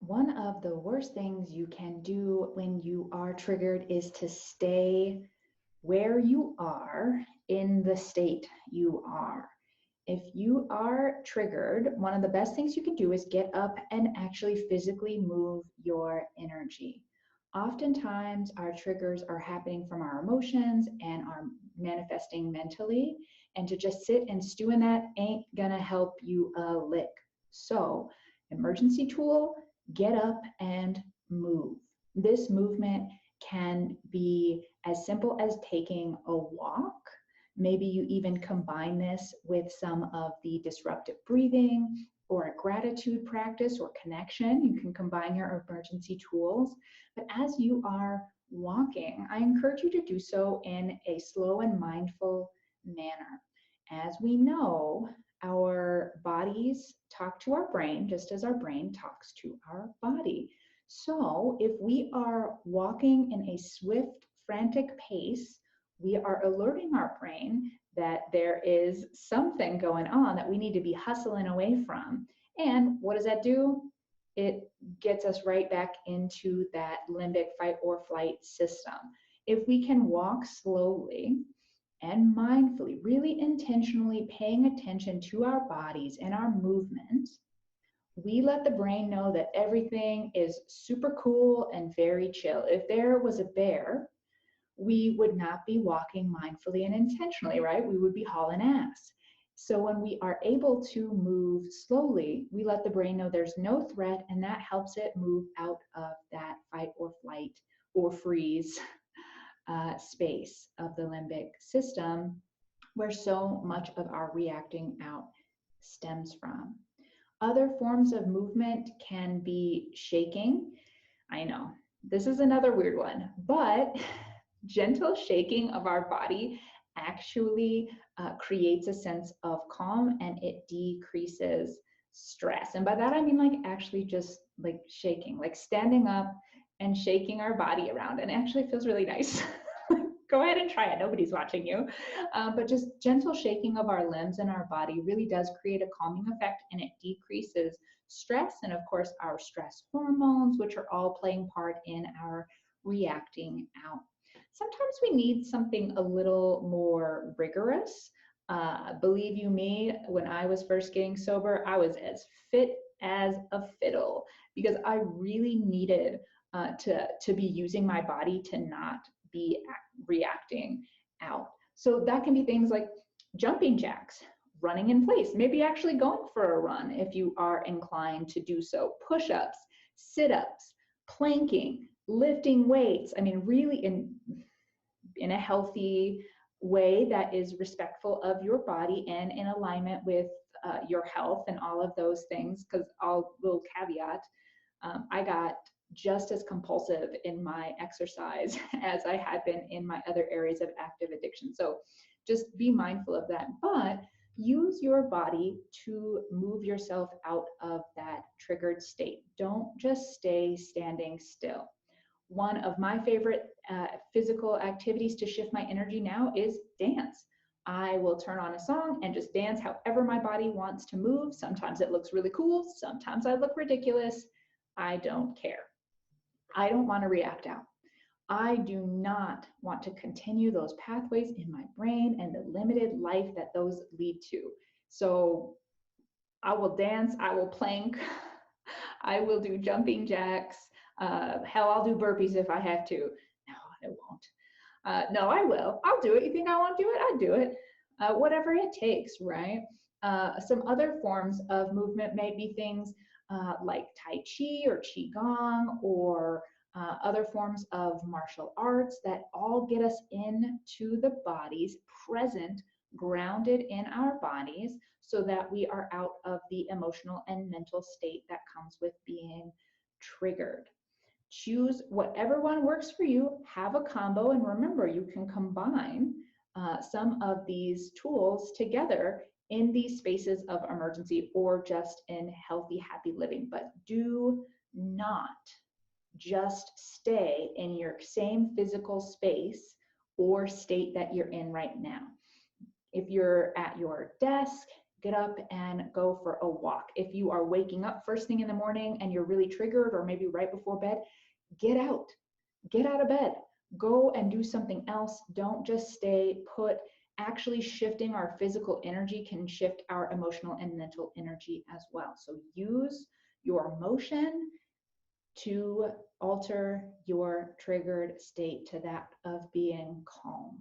One of the worst things you can do when you are triggered is to stay where you are in the state you are. If you are triggered, one of the best things you can do is get up and actually physically move your energy. Oftentimes, our triggers are happening from our emotions and are manifesting mentally, and to just sit and stew in that ain't gonna help you a lick. So, emergency tool, get up and move. This movement can be as simple as taking a walk. Maybe you even combine this with some of the disruptive breathing or a gratitude practice or connection. You can combine your emergency tools. But as you are walking, I encourage you to do so in a slow and mindful manner. As we know, our bodies talk to our brain just as our brain talks to our body. So if we are walking in a swift, frantic pace, we are alerting our brain that there is something going on that we need to be hustling away from. And what does that do? It gets us right back into that limbic fight or flight system. If we can walk slowly and mindfully, really intentionally paying attention to our bodies and our movement, we let the brain know that everything is super cool and very chill. If there was a bear, we would not be walking mindfully and intentionally, right? We would be hauling ass. So when we are able to move slowly, we let the brain know there's no threat, and that helps it move out of that fight or flight or freeze space of the limbic system where so much of our reacting out stems from. Other forms of movement can be shaking. I know this is another weird one, but gentle shaking of our body actually creates a sense of calm and it decreases stress. And by that, I mean like actually just like shaking, like standing up and shaking our body around. And it actually feels really nice. Go ahead and try it. Nobody's watching you. But just gentle shaking of our limbs and our body really does create a calming effect, and it decreases stress and, of course, our stress hormones, which are all playing part in our reacting out. Sometimes we need something a little more rigorous. Believe you me, when I was first getting sober, I was as fit as a fiddle because I really needed to be using my body to not be reacting out. So that can be things like jumping jacks, running in place, maybe actually going for a run if you are inclined to do so, push-ups, sit-ups, planking, lifting weights. I mean, really in a healthy way that is respectful of your body and in alignment with your health and all of those things. Because I'll little caveat, I got just as compulsive in my exercise as I had been in my other areas of active addiction. So just be mindful of that. But use your body to move yourself out of that triggered state. Don't just stay standing still. One of my favorite physical activities to shift my energy now is dance. I will turn on a song and just dance however my body wants to move. Sometimes it looks really cool. Sometimes I look ridiculous. I don't care. I don't want to react out. I do not want to continue those pathways in my brain and the limited life that those lead to. So I will dance, I will plank, I will do jumping jacks. Hell, I'll do burpees if I have to. No, I won't. No, I will. I'll do it. You think I won't do it? I'll do it. Whatever it takes, right? Some other forms of movement may be things like Tai Chi or Qigong or other forms of martial arts that all get us into the bodies, present, grounded in our bodies, so that we are out of the emotional and mental state that comes with being triggered. Choose whatever one works for you, have a combo, and remember you can combine some of these tools together in these spaces of emergency or just in healthy, happy living. But do not just stay in your same physical space or state that you're in right now. If you're at your desk, get up and go for a walk. If you are waking up first thing in the morning and you're really triggered, or maybe right before bed, get out of bed, go and do something else. Don't just stay put. Actually shifting our physical energy can shift our emotional and mental energy as well. So use your motion to alter your triggered state to that of being calm.